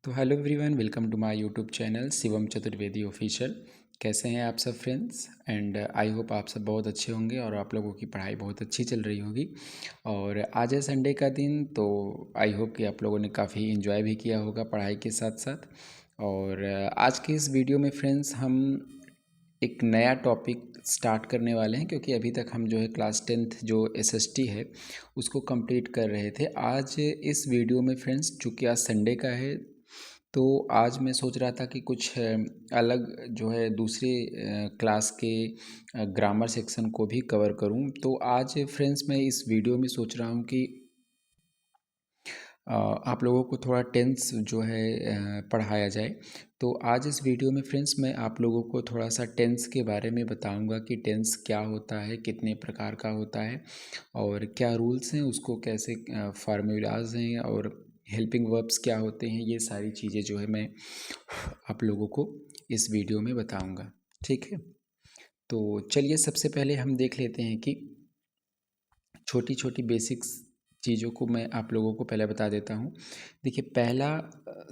तो hello everyone, welcome to my YouTube channel Shivam Chaturvedi official. कैसे हैं आप सब फ्रेंड्स? एंड आई होप आप सब बहुत अच्छे होंगे और आप लोगों की पढ़ाई बहुत अच्छी चल रही होगी। और आज है संडे का दिन, तो आई होप कि आप लोगों ने काफ़ी इन्जॉय भी किया होगा पढ़ाई के साथ साथ। और आज के इस वीडियो में फ्रेंड्स हम एक नया टॉपिक स्टार्ट करने वाले हैं, क्योंकि अभी तक हम जो है क्लास 10th जो एसएसटी है उसको कंप्लीट कर रहे थे। आज इस वीडियो में फ्रेंड्स, चूँकि आज संडे का है, तो आज मैं सोच रहा था कि कुछ अलग जो है दूसरे क्लास के ग्रामर सेक्शन को भी कवर करूं। तो आज फ्रेंड्स मैं इस वीडियो में सोच रहा हूं कि आप लोगों को थोड़ा टेंस जो है पढ़ाया जाए। तो आज इस वीडियो में फ्रेंड्स मैं आप लोगों को थोड़ा सा टेंस के बारे में बताऊंगा कि टेंस क्या होता है, कितने प्रकार का होता है और क्या रूल्स हैं, उसको कैसे फार्मूलाज हैं और हेल्पिंग वर्ब्स क्या होते हैं। ये सारी चीज़ें जो है मैं आप लोगों को इस वीडियो में बताऊंगा। ठीक है, तो चलिए सबसे पहले हम देख लेते हैं कि छोटी छोटी बेसिक्स चीज़ों को मैं आप लोगों को पहले बता देता हूँ। देखिए,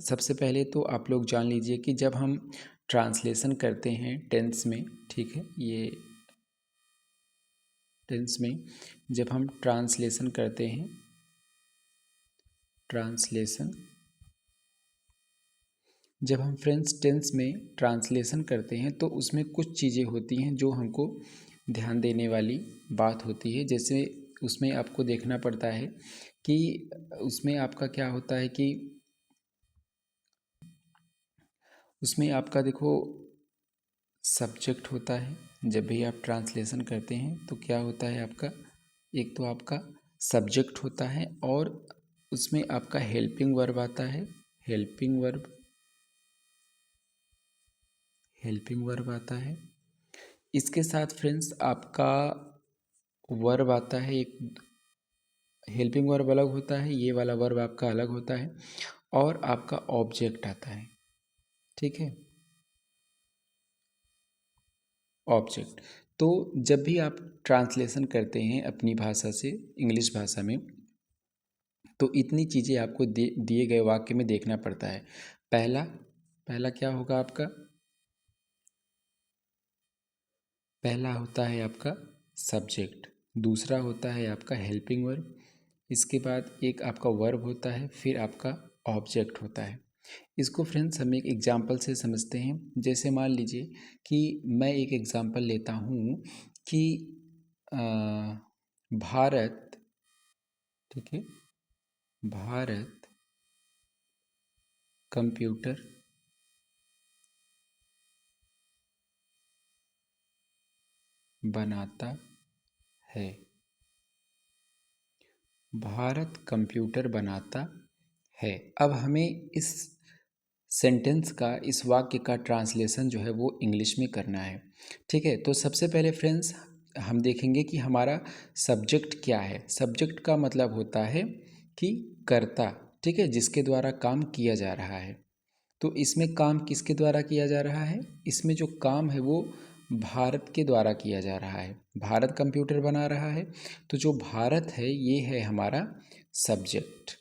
सबसे पहले तो आप लोग जान लीजिए कि जब हम ट्रांसलेशन करते हैं टेंस में, ठीक है, ये टेंस में जब हम ट्रांसलेशन करते हैं, ट्रांसलेशन जब हम फ्रेंड्स टेंस में ट्रांसलेशन करते हैं तो उसमें कुछ चीज़ें होती हैं जो हमको ध्यान देने वाली बात होती है। जैसे उसमें आपको देखना पड़ता है कि उसमें आपका क्या होता है कि उसमें आपका देखो सब्जेक्ट होता है। जब भी आप ट्रांसलेशन करते हैं तो क्या होता है आपका, एक तो आपका सब्जेक्ट होता है और उसमें आपका हेल्पिंग वर्ब आता है। हेल्पिंग वर्ब आता है। इसके साथ फ्रेंड्स आपका वर्ब आता है। एक हेल्पिंग वर्ब अलग होता है, ये वाला वर्ब आपका अलग होता है और आपका ऑब्जेक्ट आता है। ठीक है, ऑब्जेक्ट। तो जब भी आप ट्रांसलेशन करते हैं अपनी भाषा से इंग्लिश भाषा में, तो इतनी चीज़ें आपको दिए गए वाक्य में देखना पड़ता है। पहला पहला क्या होगा आपका, पहला होता है आपका सब्जेक्ट, दूसरा होता है आपका हेल्पिंग वर्ब, इसके बाद एक आपका वर्ब होता है, फिर आपका ऑब्जेक्ट होता है। इसको फ्रेंड्स हम एक एग्जाम्पल से समझते हैं। जैसे मान लीजिए कि मैं एक एग्जाम्पल लेता हूँ कि अ, भारत, ठीक है, भारत कंप्यूटर बनाता है। भारत कंप्यूटर बनाता है। अब हमें इस सेंटेंस का, इस वाक्य का ट्रांसलेशन जो है वो इंग्लिश में करना है। ठीक है, तो सबसे पहले फ्रेंड्स हम देखेंगे कि हमारा सब्जेक्ट क्या है। सब्जेक्ट का मतलब होता है कि कर्ता, ठीक है, जिसके द्वारा काम किया जा रहा है। तो इसमें काम किसके द्वारा किया जा रहा है, इसमें जो काम है वो भारत के द्वारा किया जा रहा है। भारत कंप्यूटर बना रहा है, तो जो भारत है ये है हमारा सब्जेक्ट।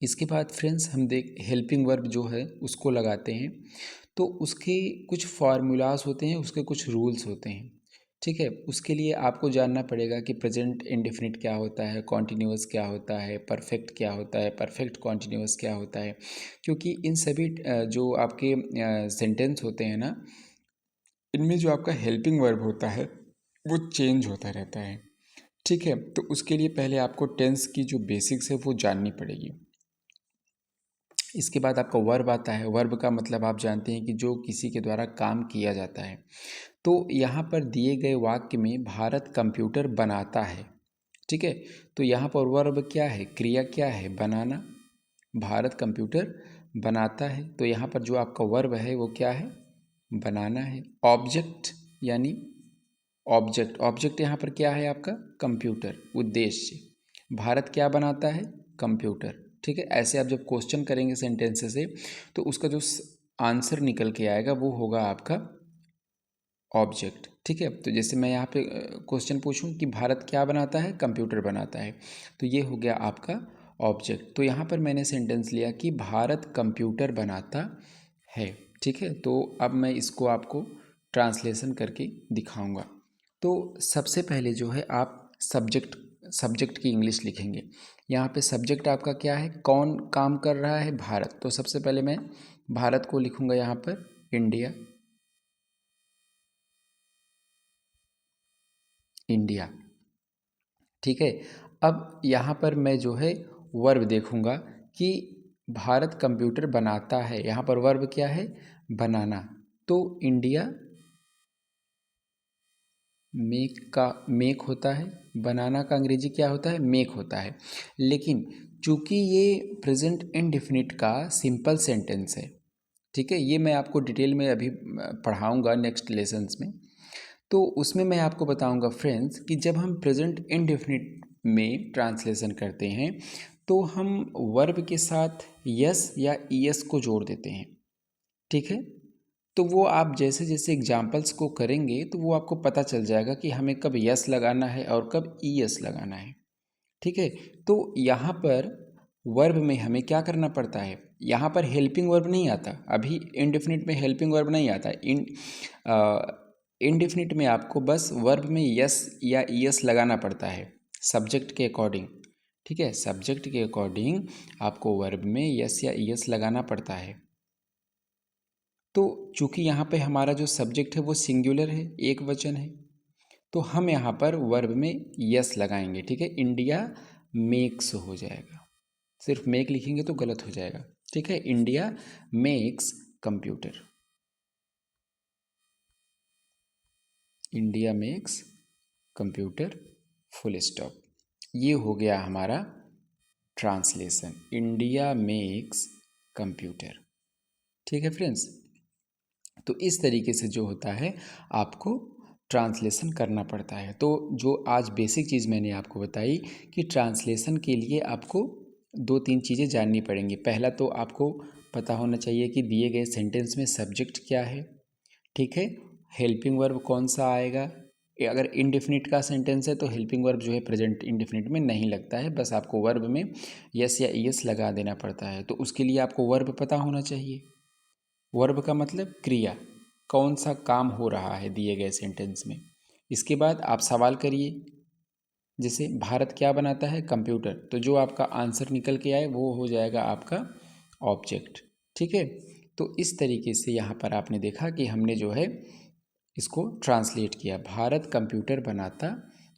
इसके बाद फ्रेंड्स हम देख हेल्पिंग वर्ब जो है उसको लगाते हैं, तो उसके कुछ फार्मूलाज होते हैं, उसके कुछ रूल्स होते हैं। ठीक है, उसके लिए आपको जानना पड़ेगा कि प्रेजेंट इंडेफिनिट क्या होता है, कॉन्टिन्यूअस क्या होता है, परफेक्ट क्या होता है, परफेक्ट कॉन्टिन्यूअस क्या होता है। क्योंकि इन सभी जो आपके सेंटेंस होते हैं ना, इनमें जो आपका हेल्पिंग वर्ब होता है वो चेंज होता रहता है। ठीक है, तो उसके लिए पहले आपको टेंस की जो बेसिक्स है वो जाननी पड़ेगी। इसके बाद आपका वर्ब आता है। वर्ब का मतलब आप जानते हैं कि जो किसी के द्वारा काम किया जाता है। तो यहाँ पर दिए गए वाक्य में भारत कंप्यूटर बनाता है, ठीक है, तो यहाँ पर वर्ब क्या है, क्रिया क्या है, बनाना। भारत कंप्यूटर बनाता है, तो यहाँ पर जो आपका वर्ब है वो क्या है, बनाना है। ऑब्जेक्ट यानी ऑब्जेक्ट यहाँ पर क्या है आपका, कंप्यूटर, उद्देश्य। भारत क्या बनाता है, कंप्यूटर। ठीक है, ऐसे आप जब क्वेश्चन करेंगे सेंटेंस से, तो उसका जो आंसर निकल के आएगा वो होगा आपका ऑब्जेक्ट। ठीक है, तो जैसे मैं यहाँ पे क्वेश्चन पूछूं कि भारत क्या बनाता है, कंप्यूटर बनाता है, तो ये हो गया आपका ऑब्जेक्ट। तो यहाँ पर मैंने सेंटेंस लिया कि भारत कंप्यूटर बनाता है। ठीक है, तो अब मैं इसको आपको ट्रांसलेशन करके दिखाऊंगा। तो सबसे पहले जो है आप सब्जेक्ट की इंग्लिश लिखेंगे। यहाँ पे सब्जेक्ट आपका क्या है, कौन काम कर रहा है, भारत। तो सबसे पहले मैं भारत को लिखूंगा यहाँ पर इंडिया, इंडिया। ठीक है, अब यहाँ पर मैं जो है वर्ब देखूंगा कि भारत कंप्यूटर बनाता है। यहाँ पर वर्ब क्या है, बनाना। तो इंडिया मेक होता है, बनाना का अंग्रेजी क्या होता है, मेक होता है। लेकिन चूंकि ये प्रेजेंट इंडेफिनिट का सिंपल सेंटेंस है, ठीक है, ये मैं आपको डिटेल में अभी पढ़ाऊंगा नेक्स्ट लेसन्स में। तो उसमें मैं आपको बताऊंगा फ्रेंड्स कि जब हम प्रेजेंट इंडेफिनिट में ट्रांसलेशन करते हैं तो हम वर्ब के साथ यस या ईएस को जोड़ देते हैं। ठीक है, तो वो आप जैसे जैसे एग्जाम्पल्स को करेंगे तो वो आपको पता चल जाएगा कि हमें कब यस लगाना है और कब ईएस लगाना है। ठीक है, तो यहाँ पर वर्ब में हमें क्या करना पड़ता है, यहाँ पर हेल्पिंग वर्ब नहीं आता, अभी इनडेफिनिट में हेल्पिंग वर्ब नहीं आता। इनडेफिनिट में आपको बस वर्ब में यस या ईएस लगाना पड़ता है सब्जेक्ट के अकॉर्डिंग। ठीक है, सब्जेक्ट के अकॉर्डिंग आपको वर्ब में यस या ईएस लगाना पड़ता है। तो चूंकि यहाँ पे हमारा जो सब्जेक्ट है वो सिंगुलर है, एक वचन है, तो हम यहाँ पर वर्ब में यस लगाएंगे। ठीक है, इंडिया मेक्स हो जाएगा, सिर्फ मेक लिखेंगे तो गलत हो जाएगा। ठीक है, India makes computer, India makes computer, full stop. ये हो गया हमारा ट्रांसलेशन, इंडिया मेक्स कंप्यूटर। ठीक है फ्रेंड्स, तो इस तरीके से जो होता है आपको ट्रांसलेशन करना पड़ता है। तो जो आज बेसिक चीज़ मैंने आपको बताई कि ट्रांसलेशन के लिए आपको दो तीन चीज़ें जाननी पड़ेंगी। पहला तो आपको पता होना चाहिए कि दिए गए सेंटेंस में सब्जेक्ट क्या है। ठीक है, हेल्पिंग वर्ब कौन सा आएगा। अगर इनडेफिनिट का सेंटेंस है तो हेल्पिंग वर्ब जो है प्रेजेंट इनडेफिनिट में नहीं लगता है, बस आपको वर्ब में यस या ईएस लगा देना पड़ता है। तो उसके लिए आपको वर्ब पता होना चाहिए। वर्ब का मतलब क्रिया, कौन सा काम हो रहा है दिए गए सेंटेंस में। इसके बाद आप सवाल करिए, जैसे भारत क्या बनाता है, कंप्यूटर। तो जो आपका आंसर निकल के आए वो हो जाएगा आपका ऑब्जेक्ट। ठीक है, तो इस तरीके से यहाँ पर आपने देखा कि हमने जो है इसको ट्रांसलेट किया, भारत कंप्यूटर बनाता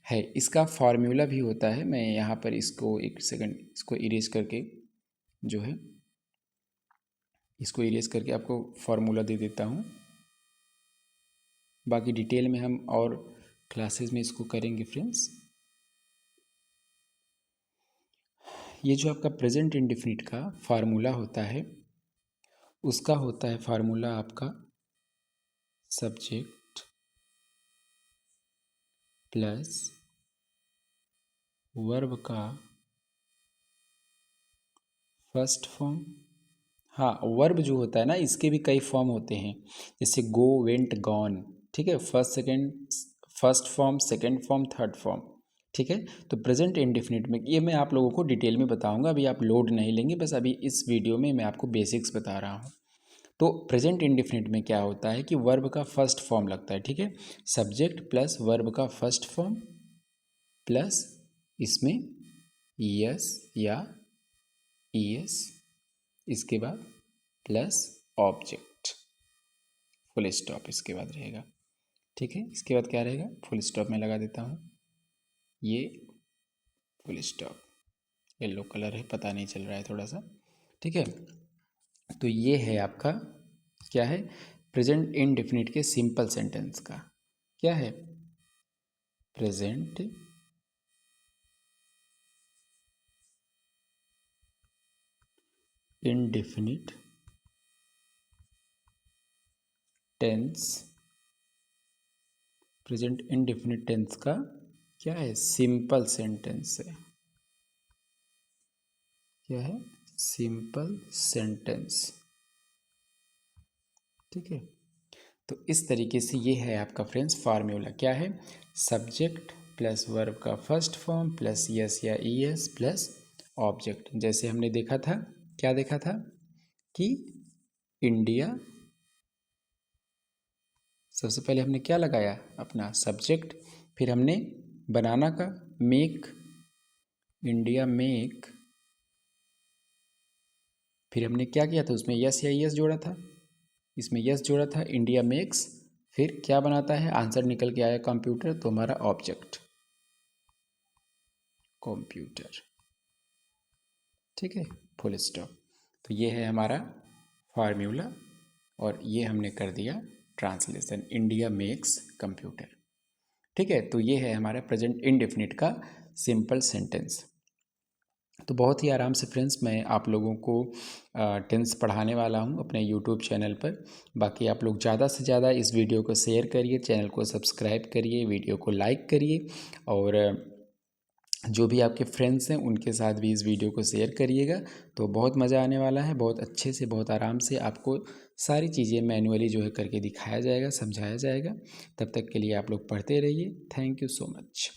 है। इसका फॉर्मूला भी होता है, मैं यहाँ पर इसको एक सेकंड इसको इरेज करके जो है इसको इरेज करके आपको फॉर्मूला दे देता हूँ। बाकी डिटेल में हम और क्लासेस में इसको करेंगे फ्रेंड्स। ये जो आपका प्रेजेंट इंडेफिनिट का फार्मूला होता है, उसका होता है फार्मूला आपका सब्जेक्ट प्लस वर्ब का फर्स्ट फॉर्म। हाँ, वर्ब जो होता है ना इसके भी कई फॉर्म होते हैं, जैसे गो, वेंट, गॉन। ठीक है, first form, second form, third form. ठीक है, तो प्रेजेंट इंडेफिनिट में ये मैं आप लोगों को डिटेल में बताऊंगा, अभी आप लोड नहीं लेंगे, बस अभी इस वीडियो में मैं आपको बेसिक्स बता रहा हूँ। तो प्रेजेंट इंडेफिनिट में क्या होता है कि वर्ब का फर्स्ट फॉर्म लगता है। ठीक है, सब्जेक्ट प्लस वर्ब का फर्स्ट फॉर्म प्लस इसमें यस या ईएस, इसके बाद प्लस ऑब्जेक्ट, फुल स्टॉप इसके बाद रहेगा। ठीक है, इसके बाद क्या रहेगा, फुल स्टॉप में लगा देता हूँ, ये फुल स्टॉप। येलो कलर है, पता नहीं चल रहा है थोड़ा सा। ठीक है, तो ये है आपका क्या है, प्रेजेंट इंडेफिनिट के सिंपल सेंटेंस का क्या है, present indefinite tense, present indefinite tense का क्या है, सिंपल सेंटेंस है। क्या है, सिंपल सेंटेंस। ठीक है, तो इस तरीके से ये है आपका फ्रेंड्स फार्मूला, क्या है, सब्जेक्ट प्लस वर्ब का फर्स्ट फॉर्म प्लस यस या ईएस प्लस ऑब्जेक्ट। जैसे हमने देखा था, क्या देखा था कि इंडिया, सबसे पहले हमने क्या लगाया, अपना सब्जेक्ट, फिर हमने बनाना का मेक, इंडिया मेक, फिर हमने क्या किया था उसमें यस या यस जोड़ा था, इसमें यस जोड़ा था, इंडिया मेक्स, फिर क्या बनाता है, आंसर निकल के आया कंप्यूटर, तो हमारा ऑब्जेक्ट कंप्यूटर। ठीक है, फुल स्टॉप। तो ये है हमारा फार्मूला और ये हमने कर दिया ट्रांसलेशन, इंडिया मेक्स कंप्यूटर। ठीक है, तो ये है हमारा प्रेजेंट इंडेफिनिट का सिंपल सेंटेंस। तो बहुत ही आराम से फ्रेंड्स मैं आप लोगों को टेंस पढ़ाने वाला हूं अपने यूट्यूब चैनल पर। बाकी आप लोग ज़्यादा से ज़्यादा इस वीडियो को शेयर करिए, चैनल को सब्सक्राइब करिए, वीडियो को लाइक करिए और जो भी आपके फ्रेंड्स हैं उनके साथ भी इस वीडियो को शेयर करिएगा। तो बहुत मज़ा आने वाला है, बहुत अच्छे से, बहुत आराम से आपको सारी चीज़ें मैनुअली जो है करके दिखाया जाएगा, समझाया जाएगा। तब तक के लिए आप लोग पढ़ते रहिए। Thank you so much.